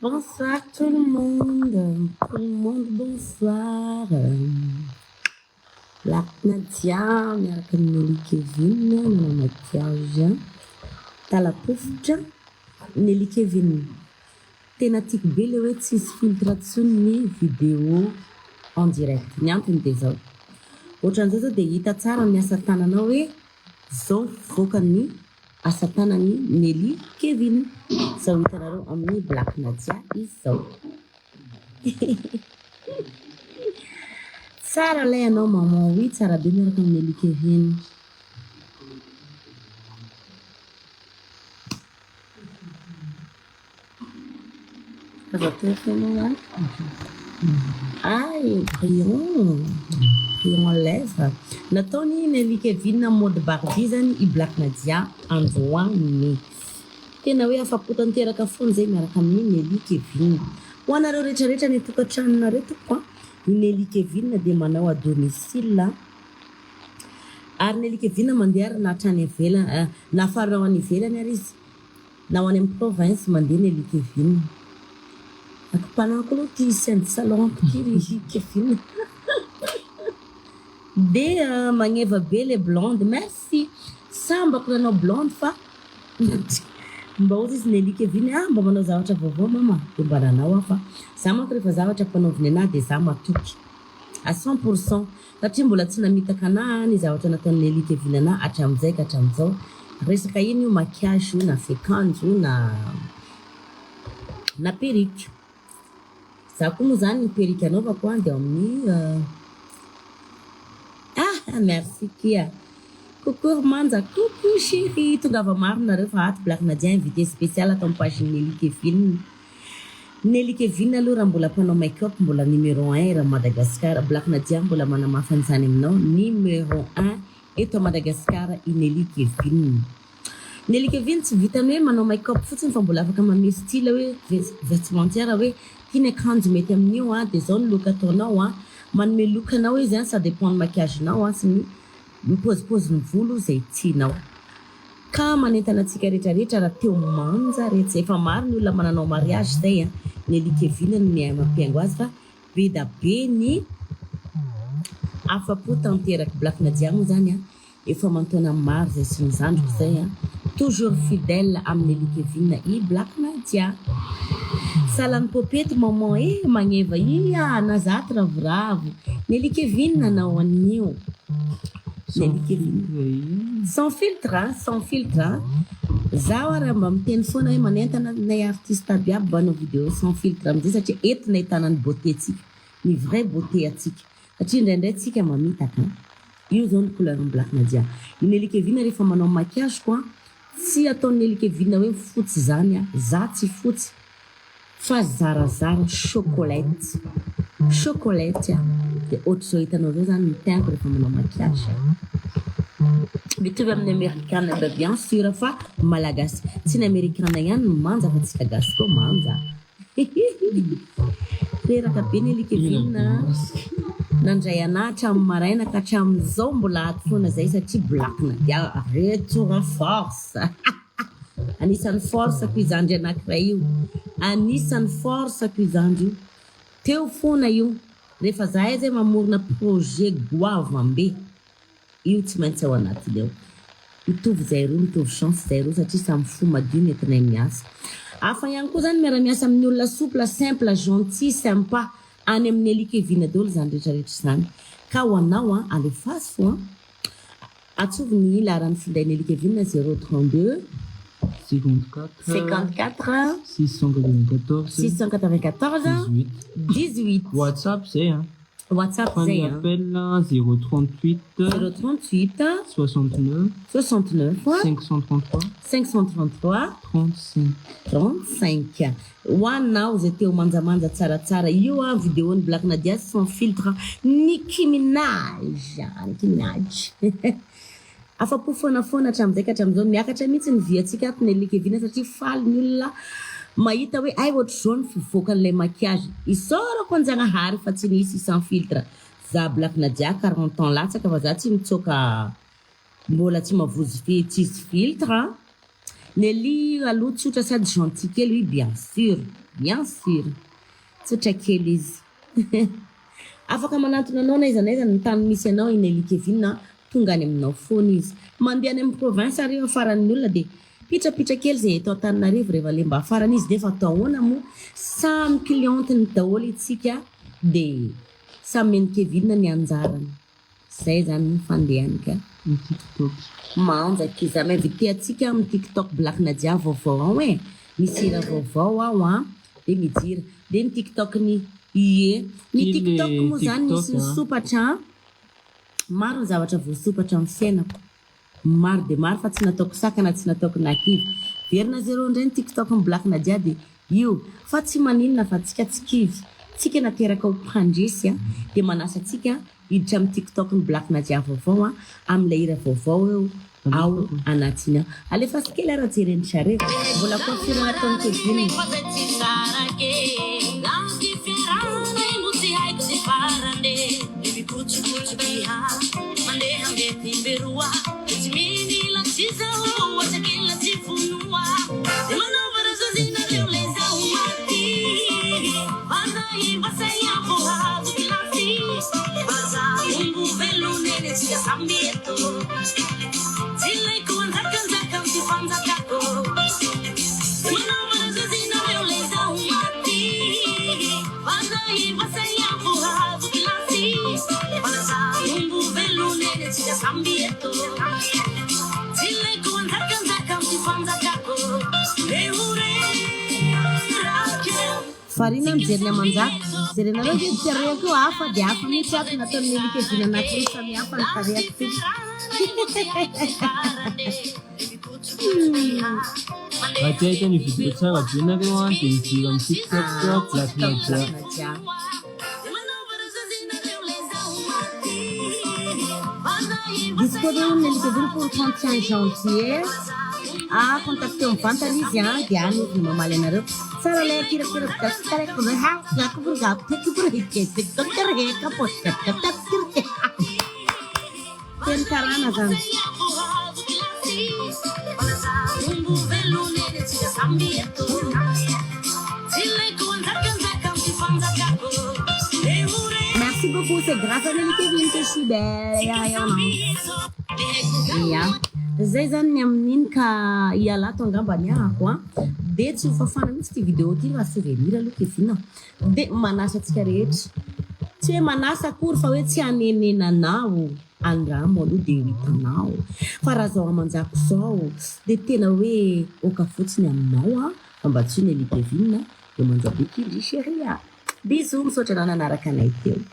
Bonsoir tout le monde, bonsoir. Black Nadia, miaraka Nelly Kevin, Nana Mathieu, Talapofitra, Nelly Kevin. Tena tiako be le hoe tsisy filtre tsony ny vidéo en direct. Ny antony dia zao. Ohatran'izao zao dia hita tsara ny asa tananao hoe zao voaka ny asa tanan'ny Nelly Kevin. Zao hitanareo amin'ny Black Nadia izao. Tsara lay anao maman, oui, tsara be miaraka amin'ny Nelly Kevin. Aza téléphone là. Aïe, brillant lèvres. Natoni Nelly Kevin en mode Barbie zany i Black Nadia androany. Tena hoe afapotanteraka foana zay miaraka amin'ny Nelly Kevin. Ho anareo rehetrarehetra ny tokantranonareo tokoa, i Nelly Kevin dia manao à domicile. Ary Nelly Kevin mandeha ary nahatrany ivelany, nafarao any ivelany ary izy. Na ho any amin'ny province mandeha Nelly Kevin. Akapanako aloha ty scène de salon ty Nelly Kevin. Dia magneva be le blonde, merci. Sambako nanao blonde fa mba ozy izy Nelly Kevin, mba manao zavatra vaovao mama, dia mba nanao fa za manko rehefa zavatra mpanaoviny anahy dia za matoky à 100%, satria mbola tsy namitaka anahy ny zavatra nataon'ny Nelly Kevin anahy hatramin'izay ka hatramin'izao. Resaka ino io, maquillage io na fekanjo io na perruque. Za koa moa zany ny perruque anaovako dia amin'ny merci Kia. Coucou Manja, coucou chérie. Tonga va marina fa ato Black Nadia invité spécial atao amin'ny page Nelly Kevin. Nelly Kevin aloha raha mbola mpanao make-up mbola numéro 1 raha Madagascar. Black Nadia mbola manamafy an'izany aminao numéro 1 eto Madagascar i Nelly Kevin. Nelly Kevin tsy vitany hoe manao make-up fotsiny fa mbola afaka manome style hoe vestimentaire hoe tiany akanjo mety amin'io dia zao ny look ataonao manome look anao izy ça dépend ny maquillage nao sy ny mipôzipôzy ny volo zay tianao. Ka manentana antsika rehetrarehetra raha teo manja rehetra efa maro ny olona mananao mariage zay Nelly Kevin ny mampiaingo azy fa be da be ny afapo tanteraka. Black Nadia moa zany efa mantona maro zay sy ny zandriko zay toujours fidèle amin'ny Nelly Kevin i Black Nadia. Salame popety maman magneva nazaty ravoravo Nelly Kevin nanao an'io. Nelly Kevin sans filtre sans filtre. Zaho raha mba miteny foana hoe manentana nay artiste aby aby mba hanao vidéo sans filtre amizay satria eto nahitana ny beauté atsika, ny vrai beauté atsika, satria indraindray tsika mamitaka. Io zao ny couleur ny Black Nadia. I Nelly Kevin rehefa manao maquillage koa tsy ataon'ny Nelly Kevin hoe fotsy zany za tsy fotsy fa zarazara chocolate dia ohatr'izao hitanao zao zany ny teintko rehefa manao maquillage. Mitovy amin'ny amerikana be bien sûr fa malagasy, tsy ny amerikana ihany no manja fa tsika gasy koa manja. Teraka be Nelly Kevin nandray anahy hatramin'ny maraina ka hatramin'izao mbola ato foana zay satria Black Nadia retour en force. Anisan'ny force-ko izandry anankiray io, anisan'ny force-ko izandry io. Teo foana io rehefa zahay zay mamorona projet goavy ambe io tsy maintsy ao anatiny ao. Mitovy zay roa, mitovy chance zay roa satria samy fo madio nentinay miasa. Hafa ihany koa zany miara-miasa amin'ny olona souple, simple, gentil, sympa any amin'ny Nelly Kevin daholo zany rehetrarehetra zany. Ka ho anao alefaso fo atsovy ny laran'ny finday Nelly Kevin 032 54 694 18. WhatsApp c'est WhatsApp Prenez zay appel 038 038 69 69 533 533 35. 35 hoanao zay teo manjamanja tsaratsara io a vidéo-ny Black Nadia sans filtre Nicki Minaj afa-po foanafoana hatramizay ka hatramizao miakatra mihitsy ny viatsika ato Nelly Kevin satria faly ny olona mahita hoe ay ohatry zao ny fivoakan'ilay maquillage isorako an-Janahary fa tsy nisy sans filtre za Black Nadia 40 ans latsaka fa za tsy mitsoka mbola tsy mavozy tsisy filtre Nelly aloha tsotra sady gentil kely oui bien sûr tsotra kely izy afaka manantona anao na iza ny tany misy anao i Nelly Kevin tonga any aminao foana izy mandeha any amin'ny province ary afaran'ny olona de pitrapitra kely zay eto Antananarivo rehefa le mba afarany izy de fa atao ahoana mo samy clienteny daholo itsika de samy ny Kevin ny anjarany zay zany ny fandehany ka TikTok manja kiza m'invité atsika amin'ny TikTok Black Nadia vaovao misy raha vaovao ao de midira de ny TikTok ny TikTok mo zany misy ny sopatra maro ny zavatra voasopatra amin'ny fiainako maro de maro fa tsy nataoko sakana tsy nataoko nakivy verina zero ndray ny TikTok ny Black Nadia de io fa tsy maninona fa tsika tsy kivy tsika nateraka ho mpandresy de manasa tsika hiditra amin'ny TikTok ny Black Nadia vaovao amin'ilay hira vaovao eo ao anatiny ao alefa sikely ara jereny sareo mbola confirme ataony Kevin farina mijeriny amanjaka jerenareo de tiareko hafa de hafa mihitsy ato nataony Nelly Kevin anaky samy hafa ny tarehako ty raha tia hita ny vidéo tsara be nareo de mijiro amin'ny TikTok Black Nadia disponible Nelly Kevin pour 31 janvier contacter mivantana izy de any izy mamaly anareo tsara lay kirakirako hoe gakoburgap tekiburhiketektokerheka potekatatirke teny karana zany merci beaucoup c'est grâce à Nelly Kevin que je suis belle zay zany ny amin'iny ka ialato angambany ahako de tsy hofafana mihitsy ty vidéo ty raha souvenir aloha Kevin de manasa atsika rehetra tsy hoe manasa akory fa hoe tsy hanenenanao andramo aloha de hitanao fa raha zao amanjako zao de tena hoe oka fotsiny aminao fa mba tsy Nelly Kevin de manjabe kely chérie bisous misaotra anao nanaraka anay teo